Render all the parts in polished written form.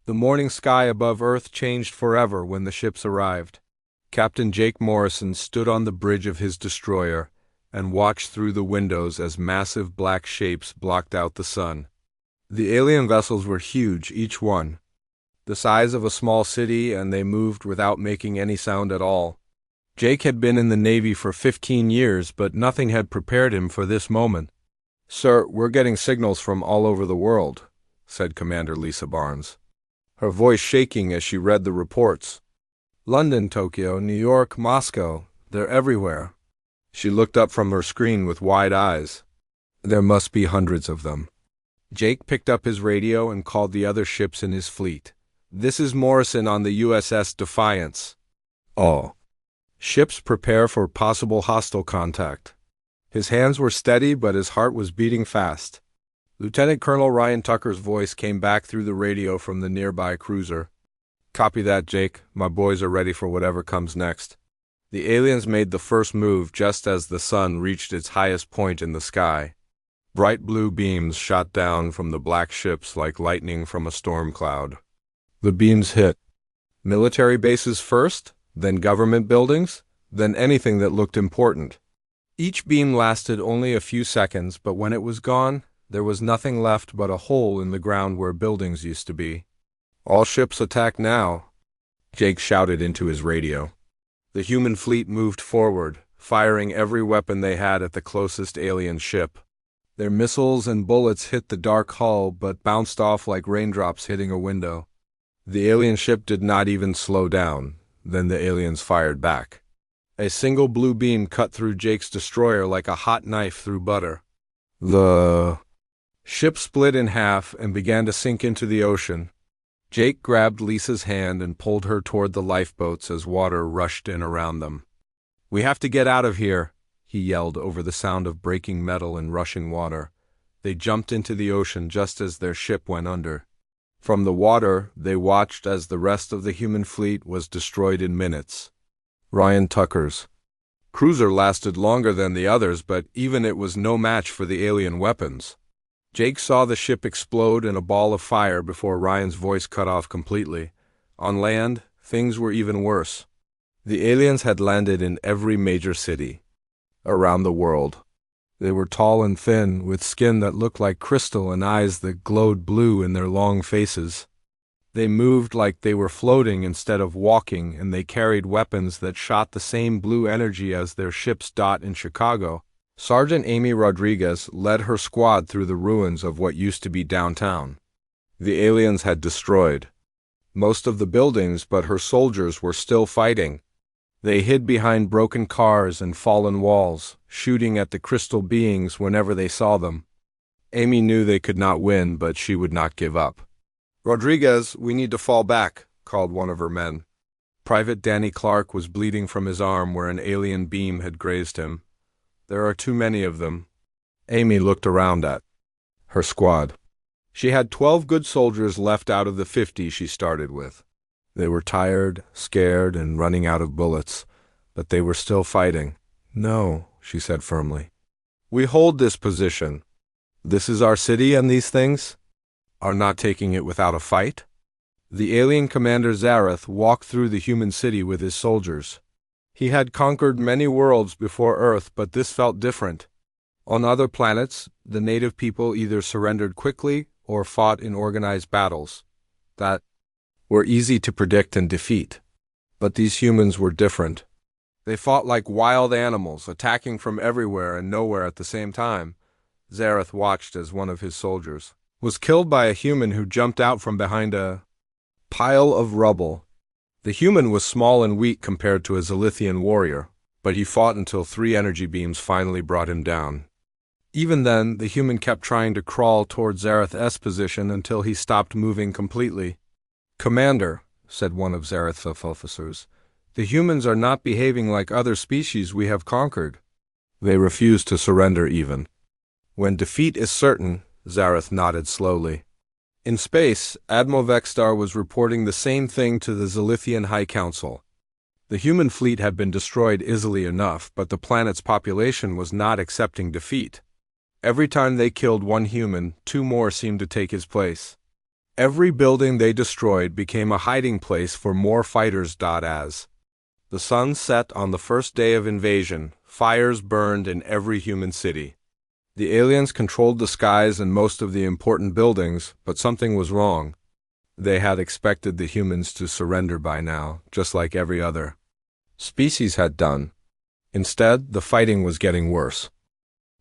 The morning sky above Earth changed forever when the ships arrived. Captain Jake Morrison stood on the bridge of his destroyer and watched through the windows as massive black shapes blocked out the sun. The alien vessels were huge, each one, the size of a small city, and they moved without making any sound at all. Jake had been in the Navy for 15 years, but nothing had prepared him for this moment. "Sir, we're getting signals from all over the world," said Commander Lisa Barnes, her voice shaking as she read the reports. "London, Tokyo, New York, Moscow, they're everywhere." She looked up from her screen with wide eyes. There must be hundreds of them. Jake picked up his radio and called the other ships in his fleet. "This is Morrison on the USS Defiance." "Oh." "Ships prepare for possible hostile contact." His hands were steady, but his heart was beating fast. Lieutenant Colonel Ryan Tucker's voice came back through the radio from the nearby cruiser. "Copy that, Jake. My boys are ready for whatever comes next." The aliens made the first move just as the sun reached its highest point in the sky. Bright blue beams shot down from the black ships like lightning from a storm cloud. The beams hit military bases first, then government buildings, then anything that looked important. Each beam lasted only a few seconds, but when it was gone, there was nothing left but a hole in the ground where buildings used to be. "All ships attack now," Jake shouted into his radio. The human fleet moved forward, firing every weapon they had at the closest alien ship. Their missiles and bullets hit the dark hull but bounced off like raindrops hitting a window. The alien ship did not even slow down. Then the aliens fired back. A single blue beam cut through Jake's destroyer like a hot knife through butter. The ship split in half and began to sink into the ocean. Jake grabbed Lisa's hand and pulled her toward the lifeboats as water rushed in around them. "We have to get out of here," he yelled over the sound of breaking metal and rushing water. They jumped into the ocean just as their ship went under. From the water, they watched as the rest of the human fleet was destroyed in minutes. Ryan Tucker's cruiser lasted longer than the others, but even it was no match for the alien weapons. Jake saw the ship explode in a ball of fire before Ryan's voice cut off completely. On land, things were even worse. The aliens had landed in every major city around the world. They were tall and thin, with skin that looked like crystal and eyes that glowed blue in their long faces. They moved like they were floating instead of walking, and they carried weapons that shot the same blue energy as their ship's dot in Chicago. Sergeant Amy Rodriguez led her squad through the ruins of what used to be downtown. The aliens had destroyed most of the buildings, but her soldiers were still fighting. They hid behind broken cars and fallen walls, shooting at the crystal beings whenever they saw them. Amy knew they could not win, but she would not give up. "Rodriguez, we need to fall back," called one of her men. Private Danny Clark was bleeding from his arm where an alien beam had grazed him. "There are too many of them." Amy looked around at her squad. She had 12 good soldiers left out of the 50 she started with. They were tired, scared, and running out of bullets, but they were still fighting. "No," she said firmly. "We hold this position. This is our city, and these things are not taking it without a fight." The alien commander Zareth walked through the human city with his soldiers. He had conquered many worlds before Earth, but this felt different. On other planets, the native people either surrendered quickly or fought in organized battles that were easy to predict and defeat. But these humans were different. They fought like wild animals, attacking from everywhere and nowhere at the same time. Zareth watched as one of his soldiers was killed by a human who jumped out from behind a pile of rubble. The human was small and weak compared to a Zilithian warrior, but he fought until 3 energy beams finally brought him down. Even then, the human kept trying to crawl toward Zareth's position until he stopped moving completely. "Commander," said one of Zareth's officers, "the humans are not behaving like other species we have conquered." They refuse to surrender even. "When defeat is certain," Zareth nodded slowly. In space, Admiral Vexstar was reporting the same thing to the Zilithian High Council. The human fleet had been destroyed easily enough, but the planet's population was not accepting defeat. Every time they killed one human, 2 more seemed to take his place. Every building they destroyed became a hiding place for more fighters. As the sun set on the first day of invasion, fires burned in every human city. The aliens controlled the skies and most of the important buildings, but something was wrong. They had expected the humans to surrender by now, just like every other species had done. Instead, the fighting was getting worse.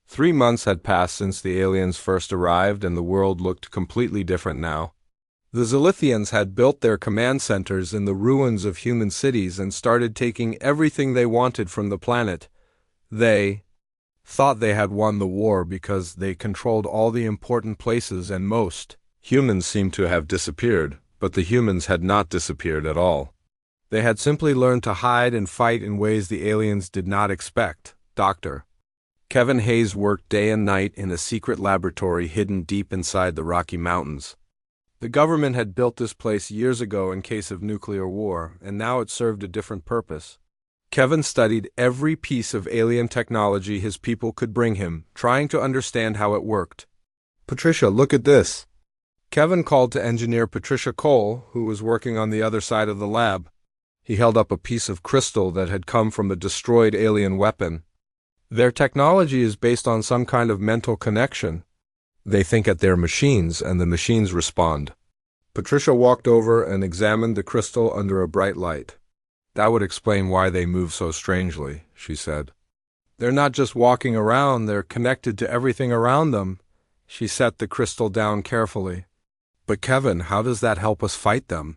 3 months had passed since the aliens first arrived, and the world looked completely different now. The Zilithians had built their command centers in the ruins of human cities and started taking everything they wanted from the planet. They thought they had won the war because they controlled all the important places, and most humans seemed to have disappeared, but the humans had not disappeared at all. They had simply learned to hide and fight in ways the aliens did not expect. Dr. Kevin Hayes worked day and night in a secret laboratory hidden deep inside the Rocky Mountains. The government had built this place years ago in case of nuclear war, and now it served a different purpose. Kevin studied every piece of alien technology his people could bring him, trying to understand how it worked. "Patricia, look at this." Kevin called to engineer Patricia Cole, who was working on the other side of the lab. He held up a piece of crystal that had come from a destroyed alien weapon. "Their technology is based on some kind of mental connection. They think at their machines, and the machines respond." Patricia walked over and examined the crystal under a bright light. "That would explain why they move so strangely," she said. "They're not just walking around, they're connected to everything around them." She set the crystal down carefully. "But Kevin, how does that help us fight them?"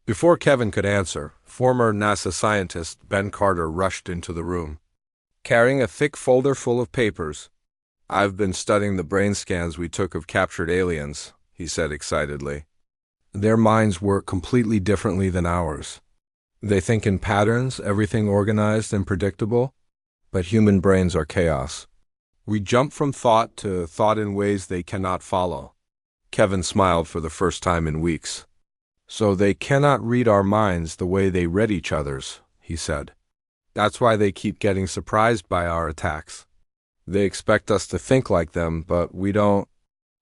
Before Kevin could answer, former NASA scientist Ben Carter rushed into the room, carrying a thick folder full of papers. "I've been studying the brain scans we took of captured aliens," he said excitedly. "Their minds work completely differently than ours. They think in patterns, everything organized and predictable, but human brains are chaos. We jump from thought to thought in ways they cannot follow." Kevin smiled for the first time in weeks. "So they cannot read our minds the way they read each other's," he said. "That's why they keep getting surprised by our attacks. They expect us to think like them, but we don't."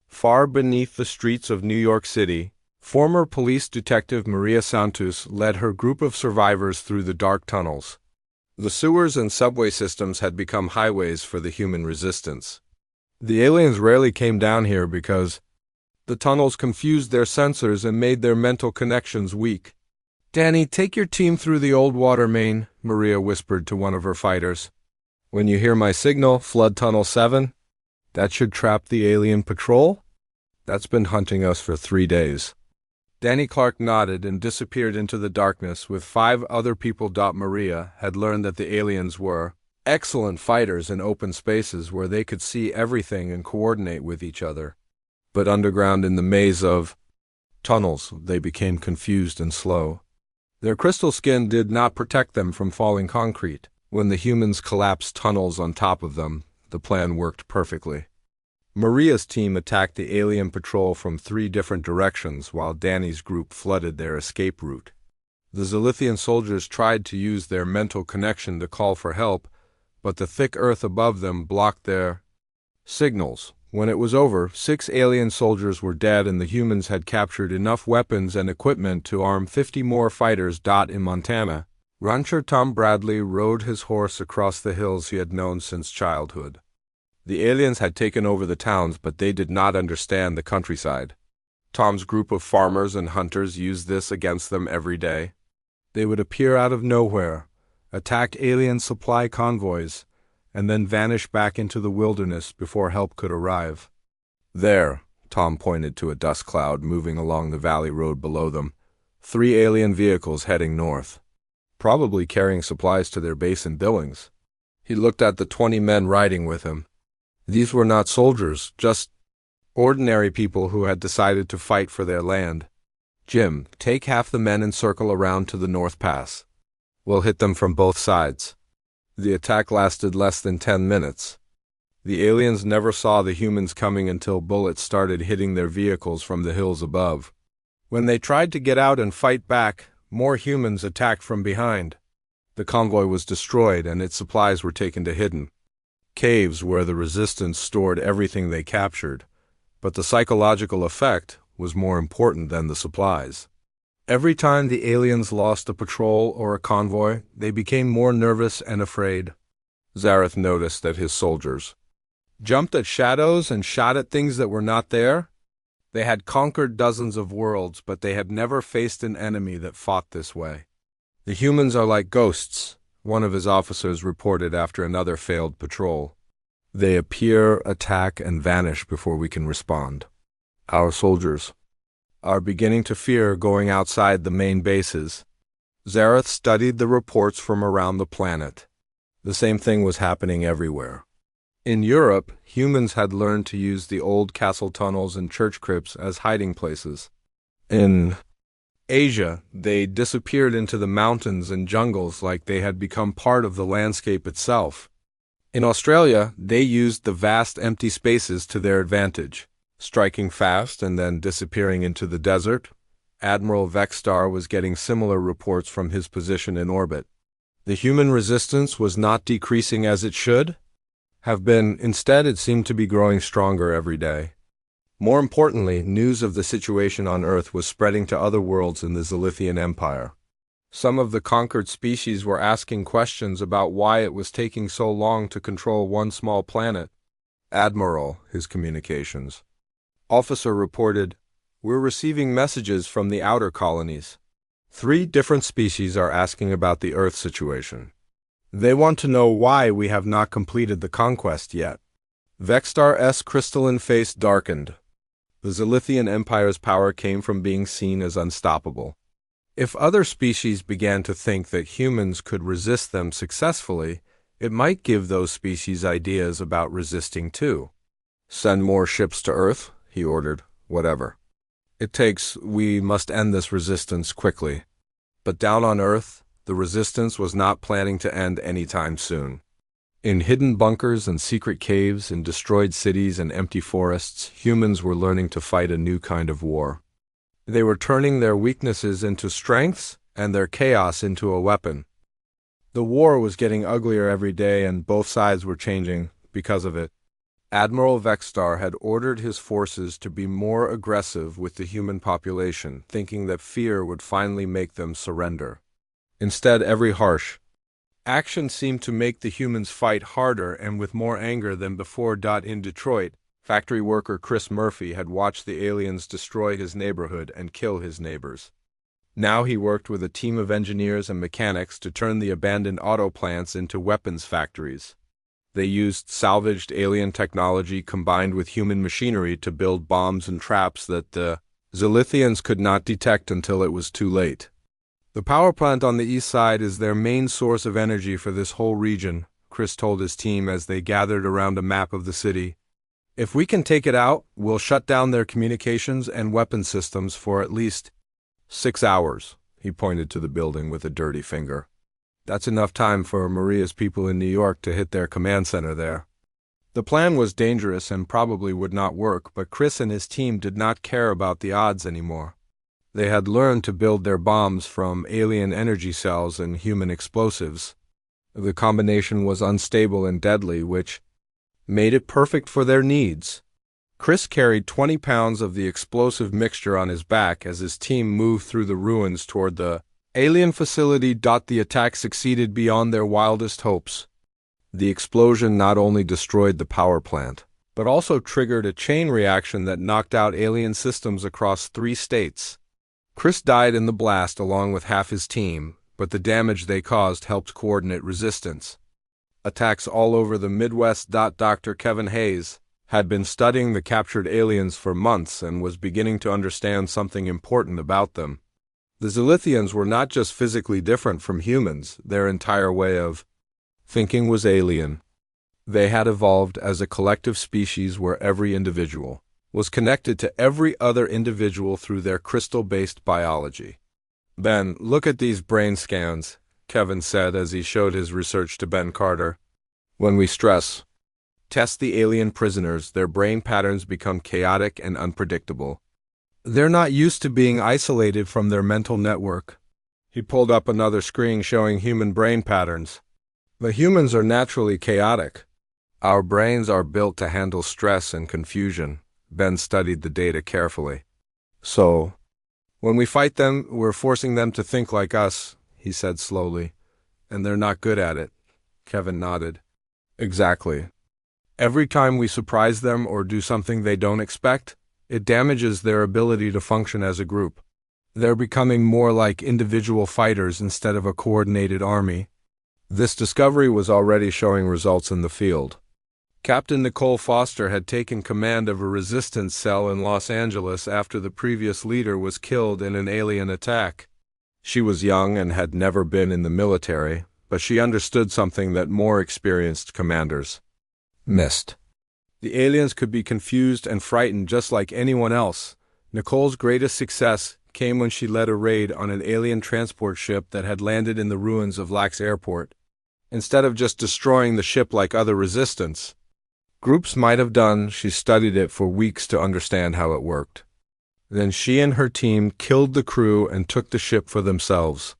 Far beneath the streets of New York City, former police detective Maria Santos led her group of survivors through the dark tunnels. The sewers and subway systems had become highways for the human resistance. The aliens rarely came down here because the tunnels confused their sensors and made their mental connections weak. "Danny, take your team through the old water main," Maria whispered to one of her fighters. "When you hear my signal, flood Tunnel 7. That should trap the alien patrol? That's been hunting us for 3 days." Danny Clark nodded and disappeared into the darkness with 5 other people. Maria had learned that the aliens were excellent fighters in open spaces where they could see everything and coordinate with each other. But underground in the maze of tunnels, they became confused and slow. Their crystal skin did not protect them from falling concrete. When the humans collapsed tunnels on top of them, the plan worked perfectly. Maria's team attacked the alien patrol from 3 different directions while Danny's group flooded their escape route. The Zilithian soldiers tried to use their mental connection to call for help, but the thick earth above them blocked their signals. When it was over, 6 alien soldiers were dead and the humans had captured enough weapons and equipment to arm 50 more fighters. In Montana, rancher Tom Bradley rode his horse across the hills he had known since childhood. The aliens had taken over the towns, but they did not understand the countryside. Tom's group of farmers and hunters used this against them every day. They would appear out of nowhere, attack alien supply convoys, and then vanish back into the wilderness before help could arrive. "There," Tom pointed to a dust cloud moving along the valley road below them. 3 alien vehicles heading north, probably carrying supplies to their base in Billings. He looked at the 20 men riding with him. These were not soldiers, just ordinary people who had decided to fight for their land. "Jim, take half the men and circle around to the North Pass. We'll hit them from both sides." The attack lasted less than 10 minutes. The aliens never saw the humans coming until bullets started hitting their vehicles from the hills above. When they tried to get out and fight back, more humans attacked from behind. The convoy was destroyed and its supplies were taken to hidden caves where the resistance stored everything they captured. But the psychological effect was more important than the supplies. Every time the aliens lost a patrol or a convoy, they became more nervous and afraid. Zareth noticed that his soldiers jumped at shadows and shot at things that were not there. They had conquered dozens of worlds, but they had never faced an enemy that fought this way. "The humans are like ghosts," one of his officers reported after another failed patrol. "They appear, attack, and vanish before we can respond. Our soldiers are beginning to fear going outside the main bases." Zareth studied the reports from around the planet. The same thing was happening everywhere. In Europe, humans had learned to use the old castle tunnels and church crypts as hiding places. In Asia, they disappeared into the mountains and jungles like they had become part of the landscape itself. In Australia, they used the vast empty spaces to their advantage, striking fast and then disappearing into the desert. Admiral Vexstar was getting similar reports from his position in orbit. The human resistance was not decreasing as it should have been. Instead, it seemed to be growing stronger every day. More importantly, news of the situation on Earth was spreading to other worlds in the Zilithian Empire. Some of the conquered species were asking questions about why it was taking so long to control one small planet. "Admiral," his communications officer reported, "we're receiving messages from the outer colonies. 3 different species are asking about the Earth situation. They want to know why we have not completed the conquest yet." Vexstar's crystalline face darkened. The Zilithian Empire's power came from being seen as unstoppable. If other species began to think that humans could resist them successfully, it might give those species ideas about resisting too. "Send more ships to Earth," he ordered. "Whatever it takes, we must end this resistance quickly." But down on Earth, the resistance was not planning to end anytime soon. In hidden bunkers and secret caves, in destroyed cities and empty forests, humans were learning to fight a new kind of war. They were turning their weaknesses into strengths and their chaos into a weapon. The war was getting uglier every day, and both sides were changing because of it. Admiral Vexstar had ordered his forces to be more aggressive with the human population, thinking that fear would finally make them surrender. Instead, every harsh action seemed to make the humans fight harder and with more anger than before. In Detroit, factory worker Chris Murphy had watched the aliens destroy his neighborhood and kill his neighbors. Now he worked with a team of engineers and mechanics to turn the abandoned auto plants into weapons factories. They used salvaged alien technology combined with human machinery to build bombs and traps that the Zilithians could not detect until it was too late. "The power plant on the east side is their main source of energy for this whole region," Chris told his team as they gathered around a map of the city. "If we can take it out, we'll shut down their communications and weapon systems for at least 6 hours. He pointed to the building with a dirty finger. "That's enough time for Maria's people in New York to hit their command center there." The plan was dangerous and probably would not work, but Chris and his team did not care about the odds anymore. They had learned to build their bombs from alien energy cells and human explosives. The combination was unstable and deadly, which made it perfect for their needs. Chris carried 20 pounds of the explosive mixture on his back as his team moved through the ruins toward the alien facility. The attack succeeded beyond their wildest hopes. The explosion not only destroyed the power plant, but also triggered a chain reaction that knocked out alien systems across 3 states. Chris died in the blast along with half his team, but the damage they caused helped coordinate resistance. Attacks all over the Midwest. Dr. Kevin Hayes had been studying the captured aliens for months and was beginning to understand something important about them. The Zilithians were not just physically different from humans, their entire way of thinking was alien. They had evolved as a collective species where every individual was connected to every other individual through their crystal-based biology. "Ben, look at these brain scans," Kevin said as he showed his research to Ben Carter. "When we test the alien prisoners, their brain patterns become chaotic and unpredictable. They're not used to being isolated from their mental network." He pulled up another screen showing human brain patterns. "The humans are naturally chaotic. Our brains are built to handle stress and confusion." Ben studied the data carefully. So, when we fight them, we're forcing them to think like us, he said slowly. And they're not good at it. Kevin nodded. Exactly. Every time we surprise them or do something they don't expect, it damages their ability to function as a group. They're becoming more like individual fighters instead of a coordinated army. This discovery was already showing results in the field. Captain Nicole Foster had taken command of a resistance cell in Los Angeles after the previous leader was killed in an alien attack. She was young and had never been in the military, but she understood something that more experienced commanders missed. The aliens could be confused and frightened just like anyone else. Nicole's greatest success came when she led a raid on an alien transport ship that had landed in the ruins of Lax Airport. Instead of just destroying the ship like other resistance groups might have done, she studied it for weeks to understand how it worked. Then she and her team killed the crew and took the ship for themselves.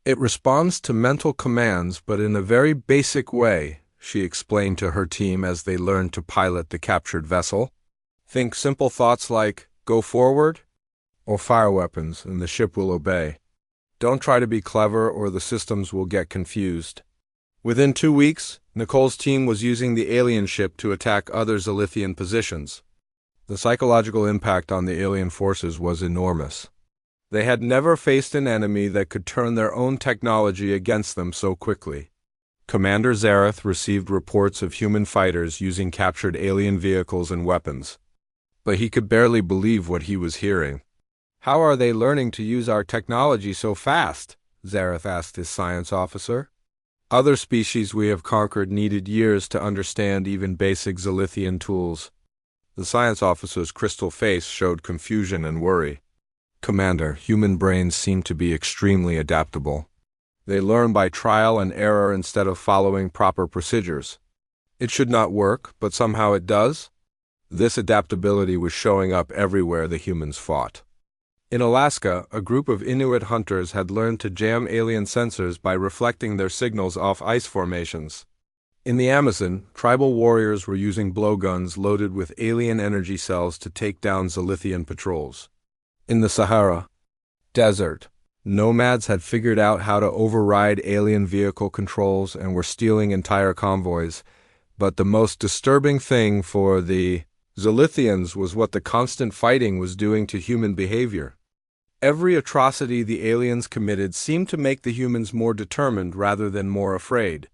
It responds to mental commands, but in a very basic way, she explained to her team as they learned to pilot the captured vessel. Think simple thoughts like, go forward, or fire weapons, and the ship will obey. Don't try to be clever or the systems will get confused. Within 2 weeks, Nicole's team was using the alien ship to attack other Zilithian positions. The psychological impact on the alien forces was enormous. They had never faced an enemy that could turn their own technology against them so quickly. Commander Zareth received reports of human fighters using captured alien vehicles and weapons. But he could barely believe what he was hearing. How are they learning to use our technology so fast? Zareth asked his science officer. Other species we have conquered needed years to understand even basic Zilithian tools. The science officer's crystal face showed confusion and worry. Commander, human brains seem to be extremely adaptable. They learn by trial and error instead of following proper procedures. It should not work, but somehow it does. This adaptability was showing up everywhere the humans fought. In Alaska, a group of Inuit hunters had learned to jam alien sensors by reflecting their signals off ice formations. In the Amazon, tribal warriors were using blowguns loaded with alien energy cells to take down Zilithian patrols. In the Sahara Desert, nomads had figured out how to override alien vehicle controls and were stealing entire convoys, but the most disturbing thing for the Zilithians was what the constant fighting was doing to human behavior. Every atrocity the aliens committed seemed to make the humans more determined rather than more afraid.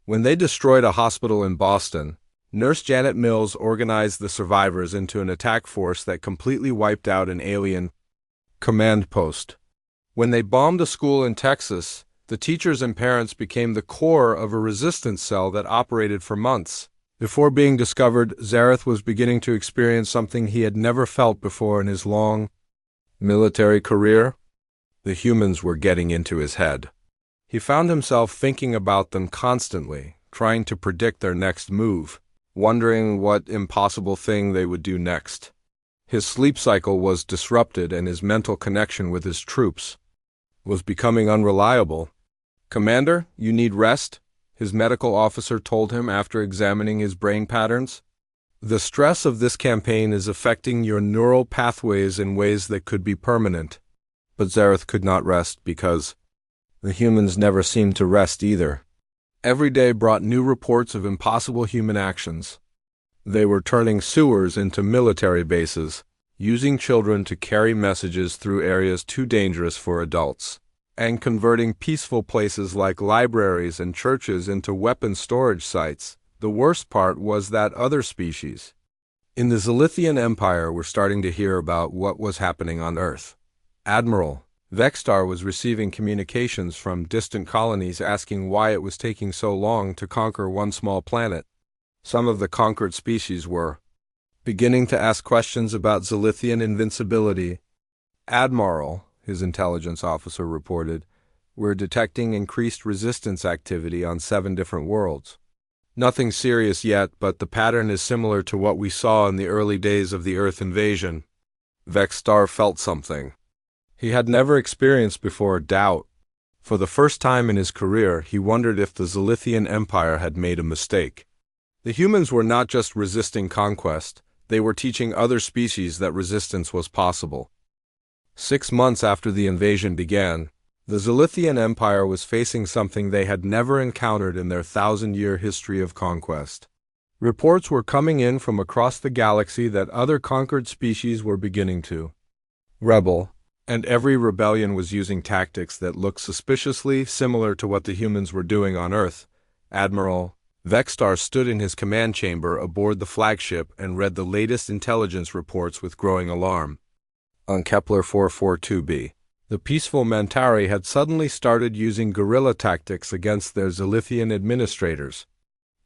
When they destroyed a hospital in Boston, Nurse Janet Mills organized the survivors into an attack force that completely wiped out an alien command post. When they bombed a school in Texas, the teachers and parents became the core of a resistance cell that operated for months. Before being discovered, Zareth was beginning to experience something he had never felt before in his long military career. The humans were getting into his head. He found himself thinking about them constantly, trying to predict their next move, wondering what impossible thing they would do next. His sleep cycle was disrupted and his mental connection with his troops was becoming unreliable. "Commander, you need rest," his medical officer told him after examining his brain patterns. "The stress of this campaign is affecting your neural pathways in ways that could be permanent." But Zareth could not rest because the humans never seemed to rest either. Every day brought new reports of impossible human actions. They were turning sewers into military bases, using children to carry messages through areas too dangerous for adults, and converting peaceful places like libraries and churches into weapon storage sites. The worst part was that other species in the Zilithian Empire were starting to hear about what was happening on Earth. Admiral Vextar was receiving communications from distant colonies asking why it was taking so long to conquer one small planet. Some of the conquered species were beginning to ask questions about Zilithian invincibility. "Admiral," his intelligence officer reported, "we're detecting increased resistance activity on 7 different worlds. Nothing serious yet, but the pattern is similar to what we saw in the early days of the Earth invasion." Vextar felt something he had never experienced before: doubt. For the first time in his career, he wondered if the Zilithian Empire had made a mistake. The humans were not just resisting conquest, they were teaching other species that resistance was possible. 6 months after the invasion began, the Zilithian Empire was facing something they had never encountered in their 1,000-year history of conquest. Reports were coming in from across the galaxy that other conquered species were beginning to rebel, and every rebellion was using tactics that looked suspiciously similar to what the humans were doing on Earth. Admiral Vextar stood in his command chamber aboard the flagship and read the latest intelligence reports with growing alarm. On Kepler 442b, the peaceful Mentari had suddenly started using guerrilla tactics against their Zilithian administrators.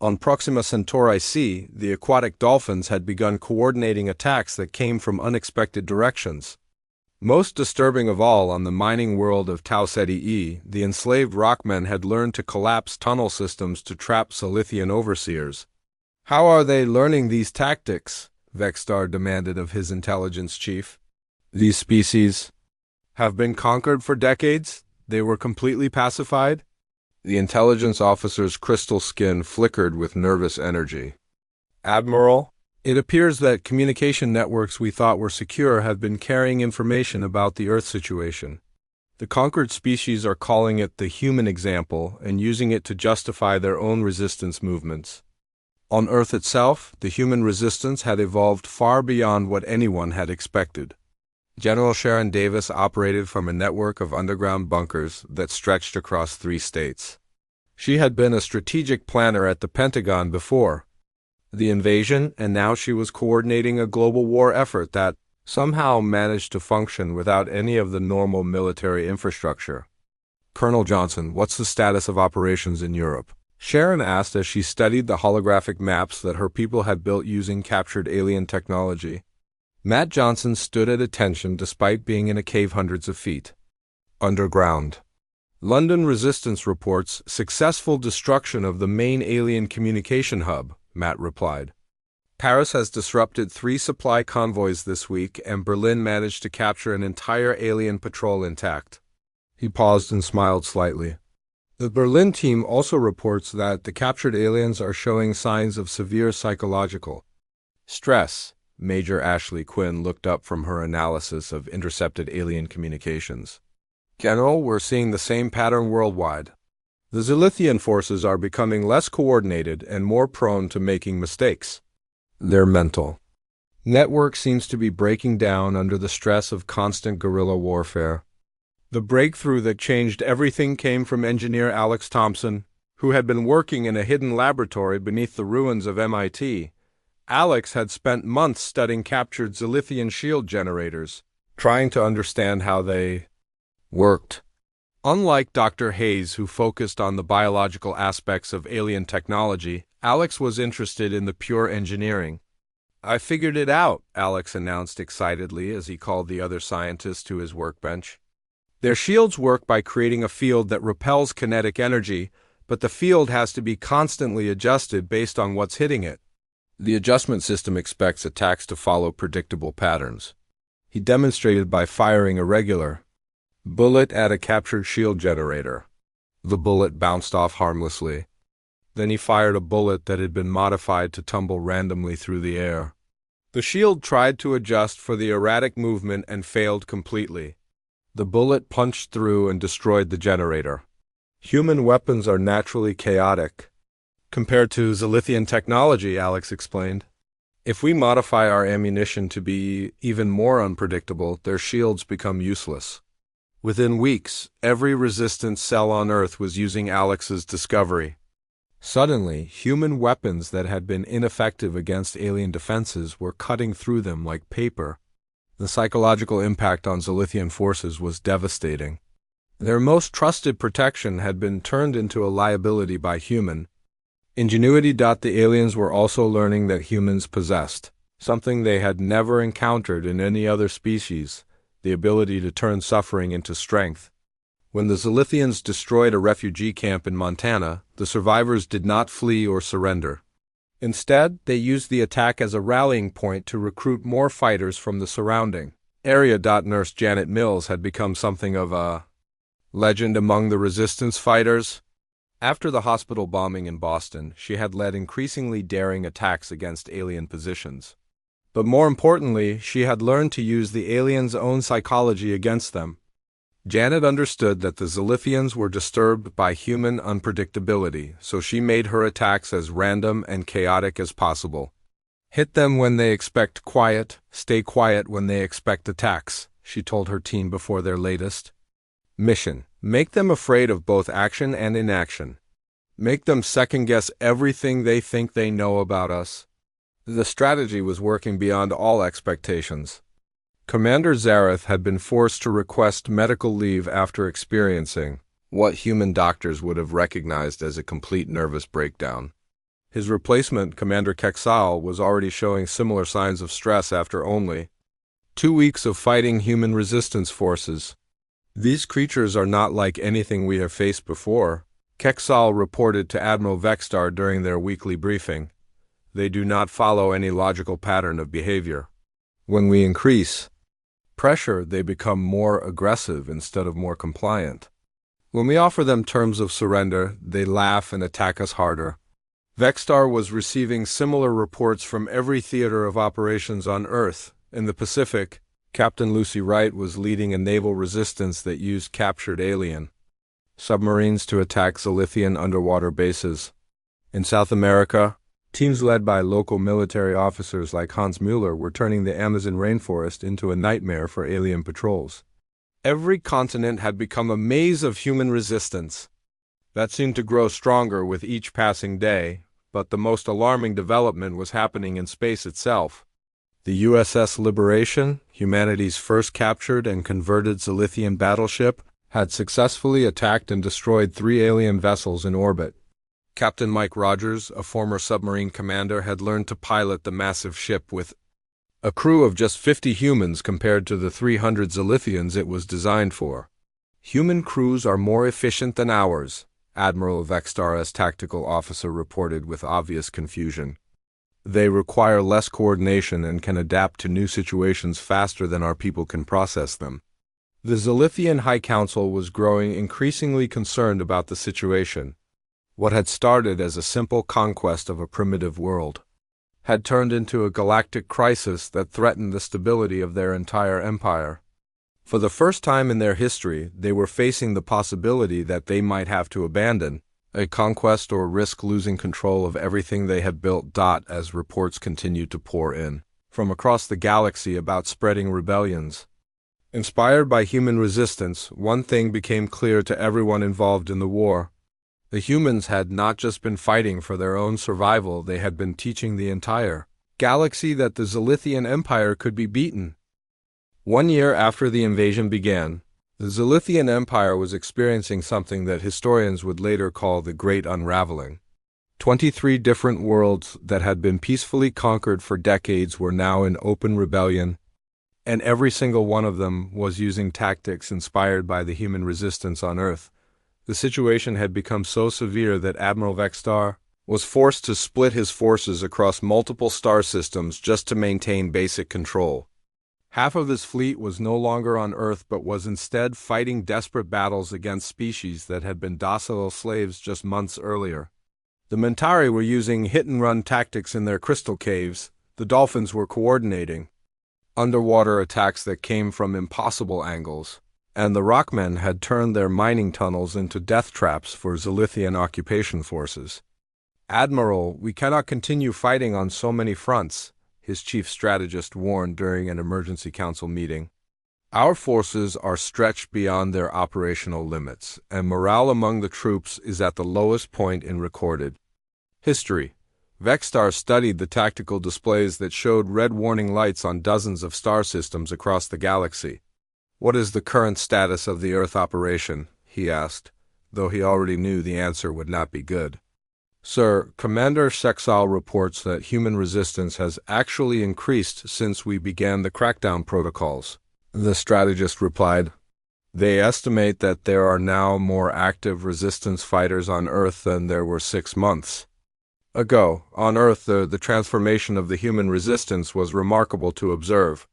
On Proxima Centauri C, the aquatic dolphins had begun coordinating attacks that came from unexpected directions. Most disturbing of all, on the mining world of Tau Ceti E, the enslaved rockmen had learned to collapse tunnel systems to trap Zilithian overseers. "How are they learning these tactics?" Vextar demanded of his intelligence chief. "These species have been conquered for decades? They were completely pacified?" The intelligence officer's crystal skin flickered with nervous energy. "Admiral, it appears that communication networks we thought were secure have been carrying information about the Earth situation. The conquered species are calling it the human example and using it to justify their own resistance movements. On Earth itself, the human resistance had evolved far beyond what anyone had expected." General Sharon Davis operated from a network of underground bunkers that stretched across 3 states. She had been a strategic planner at the Pentagon before the invasion, and now she was coordinating a global war effort that somehow managed to function without any of the normal military infrastructure. "Colonel Johnson, what's the status of operations in Europe?" Sharon asked as she studied the holographic maps that her people had built using captured alien technology. Matt Johnson stood at attention despite being in a cave hundreds of feet underground. "London Resistance reports successful destruction of the main alien communication hub," Matt replied. "Paris has disrupted 3 supply convoys this week, and Berlin managed to capture an entire alien patrol intact." He paused and smiled slightly. "The Berlin team also reports that the captured aliens are showing signs of severe psychological stress." Major Ashley Quinn looked up from her analysis of intercepted alien communications. "General, we're seeing the same pattern worldwide. The Zilithian forces are becoming less coordinated and more prone to making mistakes. Their mental network seems to be breaking down under the stress of constant guerrilla warfare." The breakthrough that changed everything came from engineer Alex Thompson, who had been working in a hidden laboratory beneath the ruins of MIT. Alex had spent months studying captured Zilithian shield generators, trying to understand how they worked. Unlike Dr. Hayes, who focused on the biological aspects of alien technology, Alex was interested in the pure engineering. "I figured it out," Alex announced excitedly as he called the other scientists to his workbench. "Their shields work by creating a field that repels kinetic energy, but the field has to be constantly adjusted based on what's hitting it. The adjustment system expects attacks to follow predictable patterns." He demonstrated by firing a regular bullet at a captured shield generator. The bullet bounced off harmlessly. Then he fired a bullet that had been modified to tumble randomly through the air. The shield tried to adjust for the erratic movement and failed completely. The bullet punched through and destroyed the generator. "Human weapons are naturally chaotic compared to Zilithian technology," Alex explained. "If we modify our ammunition to be even more unpredictable, their shields become useless." Within weeks, every resistance cell on Earth was using Alex's discovery. Suddenly, human weapons that had been ineffective against alien defenses were cutting through them like paper. The psychological impact on Zilithian forces was devastating. Their most trusted protection had been turned into a liability by human ingenuity. The aliens were also learning that humans possessed something they had never encountered in any other species: the ability to turn suffering into strength. When the Zilithians destroyed a refugee camp in Montana, the survivors did not flee or surrender. Instead, they used the attack as a rallying point to recruit more fighters from the surrounding area. Nurse Janet Mills had become something of a legend among the resistance fighters. After the hospital bombing in Boston, she had led increasingly daring attacks against alien positions. But more importantly, she had learned to use the aliens' own psychology against them. Janet understood that the Zilithians were disturbed by human unpredictability, so she made her attacks as random and chaotic as possible. Hit them when they expect quiet, stay quiet when they expect attacks, she told her team before their latest mission. Make them afraid of both action and inaction. Make them second-guess everything they think they know about us. The strategy was working beyond all expectations. Commander Zareth had been forced to request medical leave after experiencing what human doctors would have recognized as a complete nervous breakdown. His replacement, Commander Kexal, was already showing similar signs of stress after only 2 weeks of fighting human resistance forces. These creatures are not like anything we have faced before, Kexal reported to Admiral Vextar during their weekly briefing. They do not follow any logical pattern of behavior. When we increase pressure, they become more aggressive instead of more compliant. When we offer them terms of surrender, they laugh and attack us harder. Vextar was receiving similar reports from every theater of operations on Earth. In the Pacific, Captain Lucy Wright was leading a naval resistance that used captured alien submarines to attack Zilithian underwater bases. In South America, teams led by local military officers like Hans Müller were turning the Amazon rainforest into a nightmare for alien patrols. Every continent had become a maze of human resistance. That seemed to grow stronger with each passing day, but the most alarming development was happening in space itself. The USS Liberation, humanity's first captured and converted Zilithian battleship, had successfully attacked and destroyed 3 alien vessels in orbit. Captain Mike Rogers, a former submarine commander, had learned to pilot the massive ship with a crew of just 50 humans compared to the 300 Zilithians it was designed for. Human crews are more efficient than ours, Admiral Vextar's tactical officer reported with obvious confusion. They require less coordination and can adapt to new situations faster than our people can process them. The Zilithian High Council was growing increasingly concerned about the situation. What had started as a simple conquest of a primitive world had turned into a galactic crisis that threatened the stability of their entire empire. For the first time in their history, they were facing the possibility that they might have to abandon a conquest or risk losing control of everything they had built. As reports continued to pour in from across the galaxy about spreading rebellions. Inspired by human resistance, one thing became clear to everyone involved in the war. The humans had not just been fighting for their own survival, they had been teaching the entire galaxy that the Zilithian Empire could be beaten. 1 year after the invasion began, the Zilithian Empire was experiencing something that historians would later call the Great Unraveling. 23 different worlds that had been peacefully conquered for decades were now in open rebellion, and every single one of them was using tactics inspired by the human resistance on Earth. The situation had become so severe that Admiral Vextar was forced to split his forces across multiple star systems just to maintain basic control. Half of his fleet was no longer on Earth but was instead fighting desperate battles against species that had been docile slaves just months earlier. The Mentari were using hit-and-run tactics in their crystal caves. The Dolphins were coordinating underwater attacks that came from impossible angles, and the Rockmen had turned their mining tunnels into death traps for Zilithian occupation forces. "Admiral, we cannot continue fighting on so many fronts," his chief strategist warned during an emergency council meeting. "Our forces are stretched beyond their operational limits, and morale among the troops is at the lowest point in recorded history." Vextar studied the tactical displays that showed red warning lights on dozens of star systems across the galaxy. "What is the current status of the Earth operation?" he asked, though he already knew the answer would not be good. "Sir, Commander Shexal reports that human resistance has actually increased since we began the crackdown protocols," the strategist replied. "They estimate that there are now more active resistance fighters on Earth than there were 6 months ago. On Earth, the transformation of the human resistance was remarkable to observe."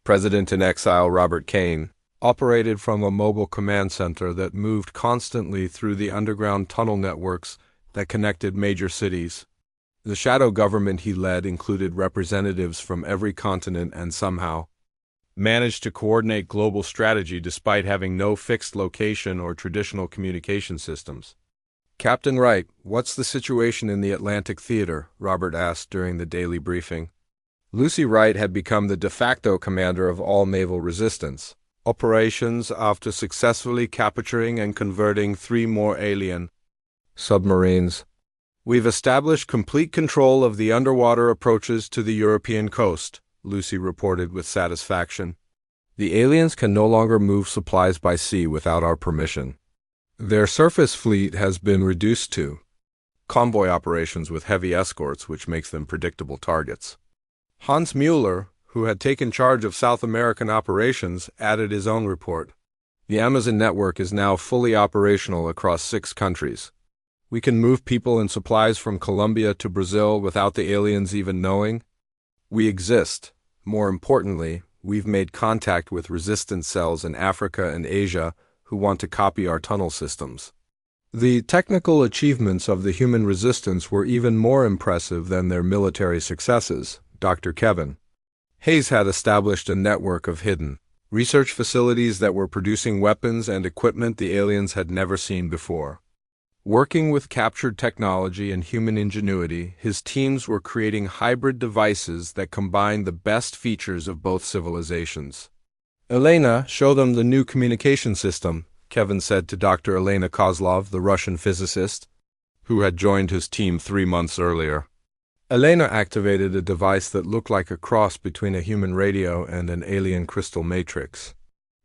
President-in-exile Robert Kane operated from a mobile command center that moved constantly through the underground tunnel networks that connected major cities. The shadow government he led included representatives from every continent and somehow managed to coordinate global strategy despite having no fixed location or traditional communication systems. "Captain Wright, what's the situation in the Atlantic Theater?" Robert asked during the daily briefing. Lucy Wright had become the de facto commander of all naval resistance operations after successfully capturing and converting 3 more alien submarines. "We've established complete control of the underwater approaches to the European coast," Lucy reported with satisfaction. "The aliens can no longer move supplies by sea without our permission. Their surface fleet has been reduced to convoy operations with heavy escorts, which makes them predictable targets." Hans Mueller, who had taken charge of South American operations, added his own report. "The Amazon network is now fully operational across 6 countries. We can move people and supplies from Colombia to Brazil without the aliens even knowing. We exist. More importantly, we've made contact with resistance cells in Africa and Asia who want to copy our tunnel systems." The technical achievements of the human resistance were even more impressive than their military successes. Dr. Kevin Hayes had established a network of hidden research facilities that were producing weapons and equipment the aliens had never seen before. Working with captured technology and human ingenuity, his teams were creating hybrid devices that combined the best features of both civilizations. "Elena, show them the new communication system," Kevin said to Dr. Elena Kozlov, the Russian physicist, who had joined his team 3 months earlier. Elena activated a device that looked like a cross between a human radio and an alien crystal matrix.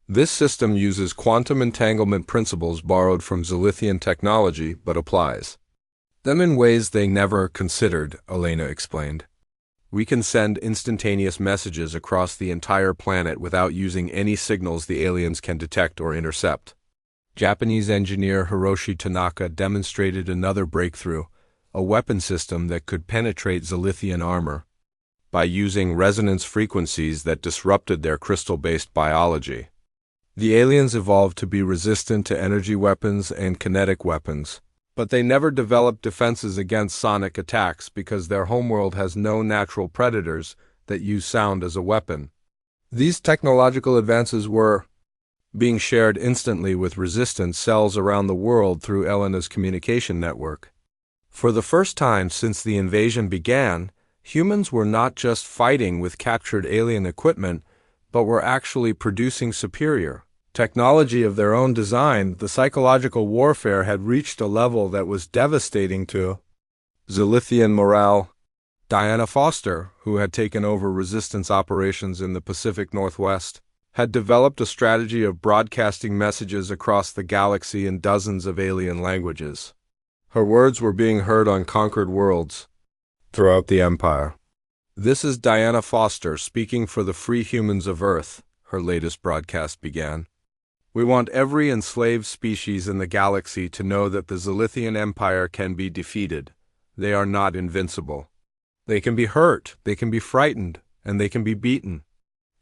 This system uses quantum entanglement principles borrowed from Zilithian technology, but applies them in ways they never considered, Elena explained. "We can send instantaneous messages across the entire planet without using any signals the aliens can detect or intercept." Japanese engineer Hiroshi Tanaka demonstrated another breakthrough, a weapon system that could penetrate Zilithian armor by using resonance frequencies that disrupted their crystal-based biology. The aliens evolved to be resistant to energy weapons and kinetic weapons, but they never developed defenses against sonic attacks because their homeworld has no natural predators that use sound as a weapon. These technological advances were being shared instantly with resistance cells around the world through Elena's communication network. For the first time since the invasion began, humans were not just fighting with captured alien equipment, but were actually producing superior technology of their own design. The psychological warfare had reached a level that was devastating to Zilithian morale. Diana Foster, who had taken over resistance operations in the Pacific Northwest, had developed a strategy of broadcasting messages across the galaxy in dozens of alien languages. Her words were being heard on conquered worlds throughout the Empire. "This is Diana Foster speaking for the free humans of Earth," her latest broadcast began. "We want every enslaved species in the galaxy to know that the Zilithian Empire can be defeated. They are not invincible. They can be hurt, they can be frightened, and they can be beaten.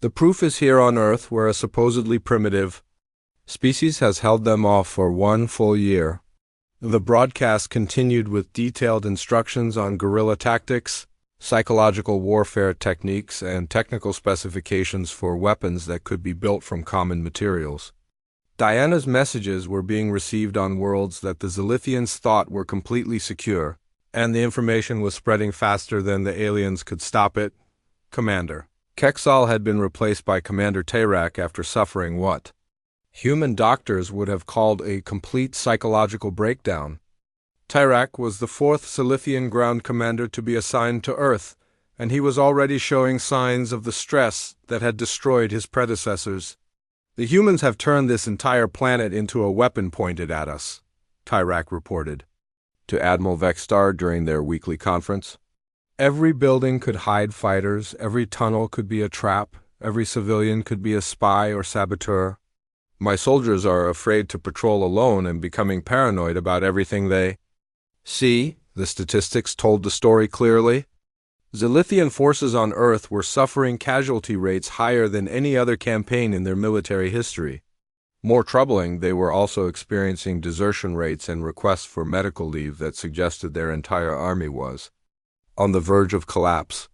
The proof is here on Earth, where a supposedly primitive species has held them off for 1 full year." The broadcast continued with detailed instructions on guerrilla tactics, psychological warfare techniques, and technical specifications for weapons that could be built from common materials. Diana's messages were being received on worlds that the Zilithians thought were completely secure, and the information was spreading faster than the aliens could stop it. Commander Kexal had been replaced by Commander Tayrak after suffering what human doctors would have called a complete psychological breakdown. Tayrak was the 4th Zilithian ground commander to be assigned to Earth, and he was already showing signs of the stress that had destroyed his predecessors. "The humans have turned this entire planet into a weapon pointed at us," Tayrak reported to Admiral Vexstar during their weekly conference. "Every building could hide fighters, every tunnel could be a trap, every civilian could be a spy or saboteur. My soldiers are afraid to patrol alone and becoming paranoid about everything they see." The statistics told the story clearly. Zilithian forces on Earth were suffering casualty rates higher than any other campaign in their military history. More troubling, they were also experiencing desertion rates and requests for medical leave that suggested their entire army was on the verge of collapse.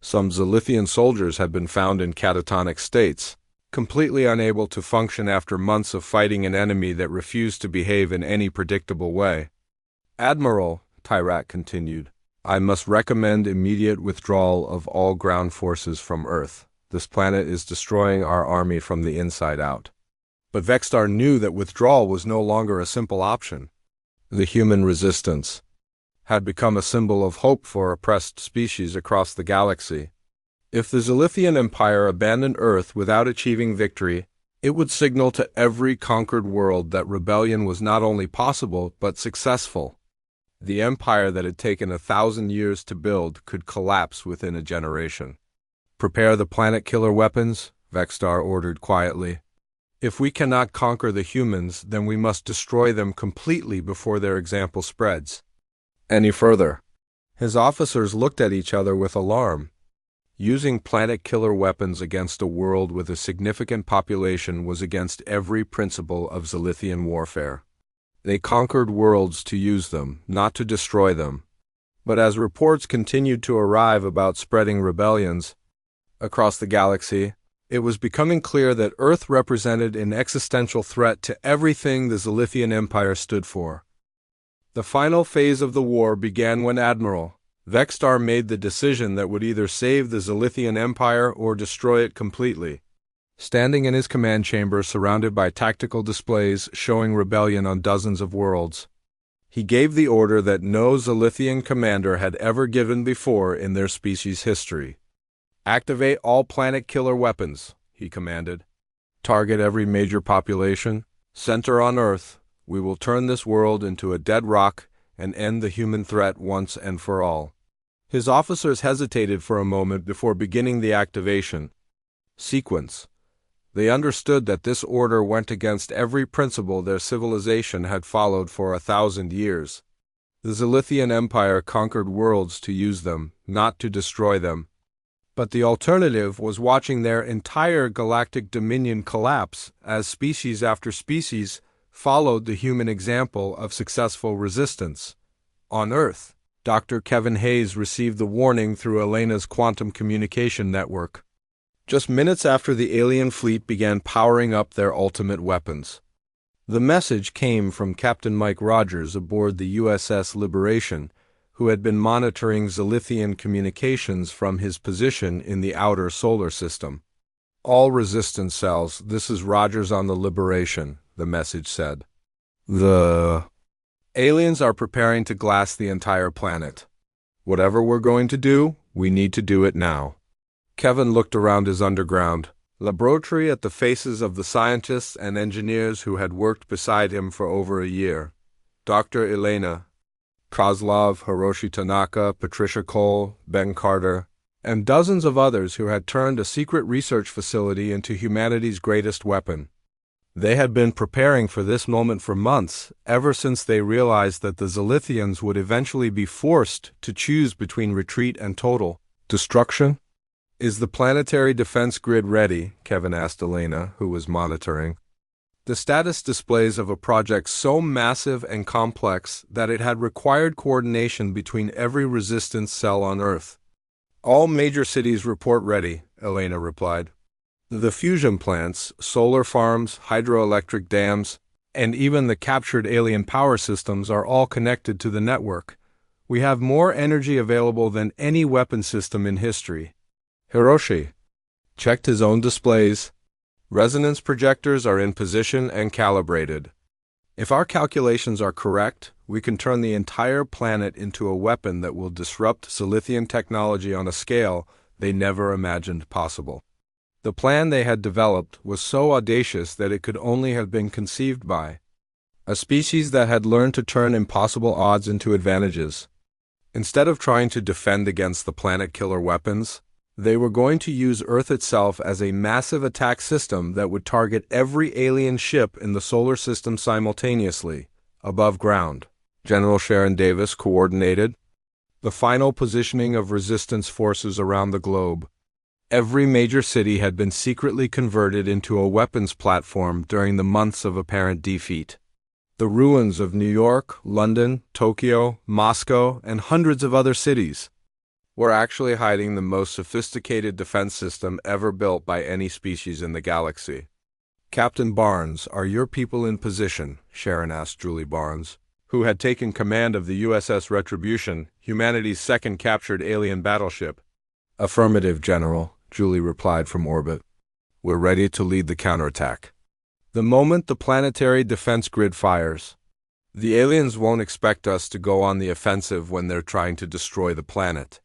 Some Zilithian soldiers had been found in catatonic states, completely unable to function after months of fighting an enemy that refused to behave in any predictable way. "Admiral," Tyrak continued, "I must recommend immediate withdrawal of all ground forces from Earth. This planet is destroying our army from the inside out." But Vextar knew that withdrawal was no longer a simple option. The human resistance had become a symbol of hope for oppressed species across the galaxy. If the Zilithian Empire abandoned Earth without achieving victory, it would signal to every conquered world that rebellion was not only possible but successful. The empire that had taken 1,000 years to build could collapse within a generation. "Prepare the planet-killer weapons," Vextar ordered quietly. "If we cannot conquer the humans, then we must destroy them completely before their example spreads any further." His officers looked at each other with alarm. Using planet-killer weapons against a world with a significant population was against every principle of Zilithian warfare. They conquered worlds to use them, not to destroy them. But as reports continued to arrive about spreading rebellions across the galaxy, it was becoming clear that Earth represented an existential threat to everything the Zilithian Empire stood for. The final phase of the war began when Admiral Vextar made the decision that would either save the Zilithian Empire or destroy it completely. Standing in his command chamber surrounded by tactical displays showing rebellion on dozens of worlds, he gave the order that no Zilithian commander had ever given before in their species' history. "Activate all planet-killer weapons," he commanded. "Target every major population. Center on Earth. We will turn this world into a dead rock and end the human threat once and for all." His officers hesitated for a moment before beginning the activation sequence. They understood that this order went against every principle their civilization had followed for 1,000 years. The Zilithian Empire conquered worlds to use them, not to destroy them. But the alternative was watching their entire galactic dominion collapse as species after species followed the human example of successful resistance. On Earth, Dr. Kevin Hayes received the warning through Elena's quantum communication network, just minutes after the alien fleet began powering up their ultimate weapons. The message came from Captain Mike Rogers aboard the USS Liberation, who had been monitoring Zilithian communications from his position in the outer solar system. "All resistance cells, this is Rogers on the Liberation," the message said. "The aliens are preparing to glass the entire planet. Whatever we're going to do, we need to do it now." Kevin looked around his underground laboratory at the faces of the scientists and engineers who had worked beside him for over a year. Dr. Elena, Kozlov, Hiroshi Tanaka, Patricia Cole, Ben Carter, and dozens of others who had turned a secret research facility into humanity's greatest weapon. They had been preparing for this moment for months, ever since they realized that the Zilithians would eventually be forced to choose between retreat and total destruction. "Is the planetary defense grid ready?" Kevin asked Elena, who was monitoring the status displays of a project so massive and complex that it had required coordination between every resistance cell on Earth. "All major cities report ready," Elena replied. "The fusion plants, solar farms, hydroelectric dams, and even the captured alien power systems are all connected to the network. We have more energy available than any weapon system in history." Hiroshi checked his own displays. "Resonance projectors are in position and calibrated. If our calculations are correct, we can turn the entire planet into a weapon that will disrupt Zilithian technology on a scale they never imagined possible." The plan they had developed was so audacious that it could only have been conceived by a species that had learned to turn impossible odds into advantages. Instead of trying to defend against the planet-killer weapons, they were going to use Earth itself as a massive attack system that would target every alien ship in the solar system simultaneously, above ground. General Sharon Davis coordinated the final positioning of resistance forces around the globe. Every major city had been secretly converted into a weapons platform during the months of apparent defeat. The ruins of New York, London, Tokyo, Moscow, and hundreds of other cities were actually hiding the most sophisticated defense system ever built by any species in the galaxy. "Captain Barnes, are your people in position?" Sharon asked Julie Barnes, who had taken command of the USS Retribution, humanity's second captured alien battleship. "Affirmative, General," Julie replied from orbit. "We're ready to lead the counterattack. The moment the planetary defense grid fires, the aliens won't expect us to go on the offensive when they're trying to destroy the planet."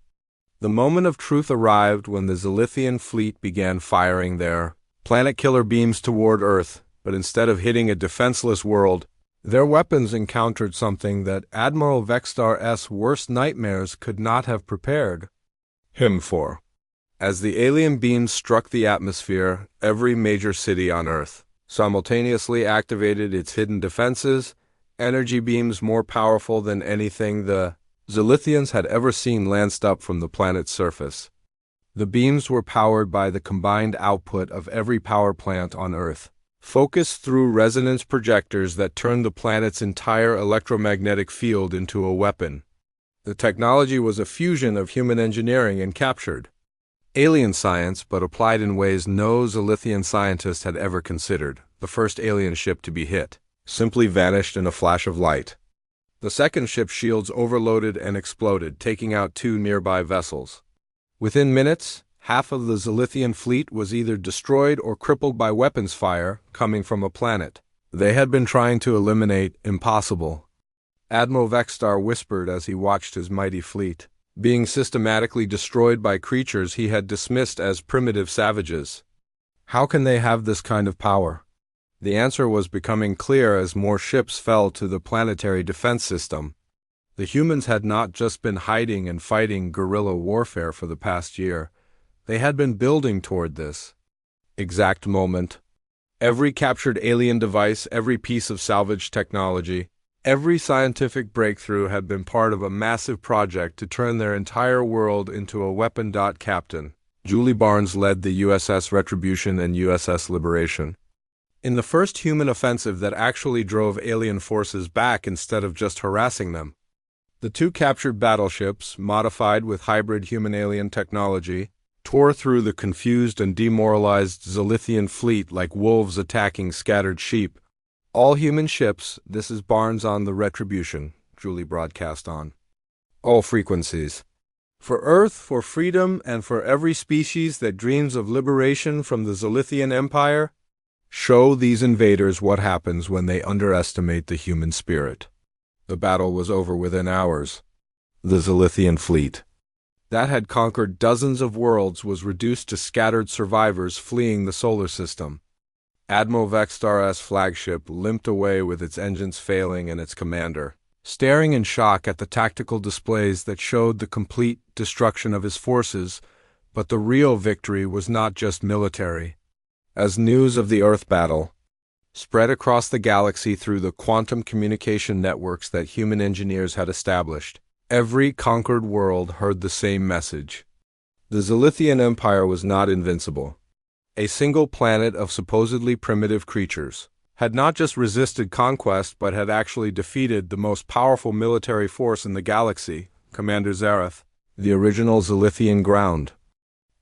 The moment of truth arrived when the Zilithian fleet began firing their planet-killer beams toward Earth, but instead of hitting a defenseless world, their weapons encountered something that Admiral Vextar's worst nightmares could not have prepared him for. As the alien beams struck the atmosphere, every major city on Earth simultaneously activated its hidden defenses, energy beams more powerful than anything the Zilithians had ever seen lanced up from the planet's surface. The beams were powered by the combined output of every power plant on Earth, focused through resonance projectors that turned the planet's entire electromagnetic field into a weapon. The technology was a fusion of human engineering and captured alien science, but applied in ways no Zilithian scientist had ever considered. The first alien ship to be hit simply vanished in a flash of light. The second ship's shields overloaded and exploded, taking out two nearby vessels. Within minutes, half of the Zilithian fleet was either destroyed or crippled by weapons fire coming from a planet they had been trying to eliminate. "Impossible," Admiral Vextar whispered as he watched his mighty fleet being systematically destroyed by creatures he had dismissed as primitive savages. "How can they have this kind of power?" The answer was becoming clear as more ships fell to the planetary defense system. The humans had not just been hiding and fighting guerrilla warfare for the past year. They had been building toward this exact moment. Every captured alien device, every piece of salvaged technology, every scientific breakthrough had been part of a massive project to turn their entire world into a weapon. Captain Julie Barnes led the USS Retribution and USS Liberation in the first human offensive that actually drove alien forces back instead of just harassing them. The two captured battleships, modified with hybrid human-alien technology, tore through the confused and demoralized Zilithian fleet like wolves attacking scattered sheep. "All human ships, this is Barnes on the Retribution," Julie broadcast on all frequencies. "For Earth, for freedom, and for every species that dreams of liberation from the Zilithian Empire, show these invaders what happens when they underestimate the human spirit." The battle was over within hours. The Zilithian fleet that had conquered dozens of worlds was reduced to scattered survivors fleeing the solar system. Admiral Vextar's flagship limped away with its engines failing and its commander staring in shock at the tactical displays that showed the complete destruction of his forces. But the real victory was not just military. As news of the Earth battle spread across the galaxy through the quantum communication networks that human engineers had established, every conquered world heard the same message. The Zilithian Empire was not invincible. A single planet of supposedly primitive creatures had not just resisted conquest but had actually defeated the most powerful military force in the galaxy, Commander Zareth, the original Zilithian ground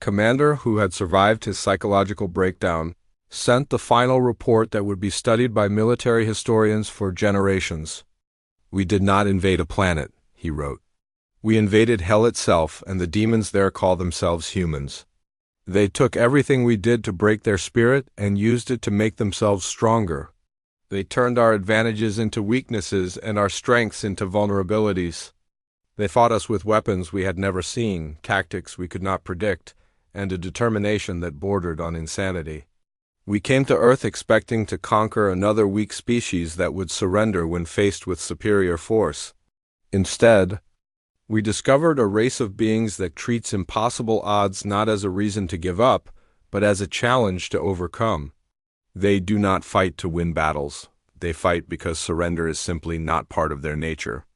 commander who had survived his psychological breakdown, sent the final report that would be studied by military historians for generations. "We did not invade a planet," he wrote. "We invaded hell itself, and the demons there call themselves humans. They took everything we did to break their spirit and used it to make themselves stronger. They turned our advantages into weaknesses and our strengths into vulnerabilities. They fought us with weapons we had never seen, tactics we could not predict, and a determination that bordered on insanity. We came to Earth expecting to conquer another weak species that would surrender when faced with superior force. Instead, we discovered a race of beings that treats impossible odds not as a reason to give up, but as a challenge to overcome. They do not fight to win battles. They fight because surrender is simply not part of their nature."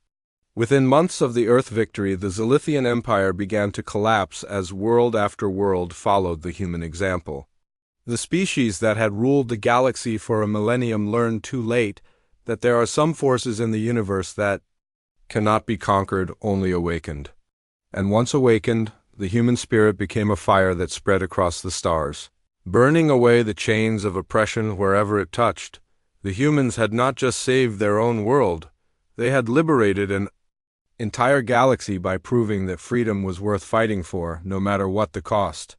Within months of the Earth victory, the Zilithian Empire began to collapse as world after world followed the human example. The species that had ruled the galaxy for a millennium learned too late that there are some forces in the universe that cannot be conquered, only awakened. and once awakened, the human spirit became a fire that spread across the stars, burning away the chains of oppression wherever it touched. The humans had not just saved their own world, they had liberated an entire galaxy by proving that freedom was worth fighting for, no matter what the cost.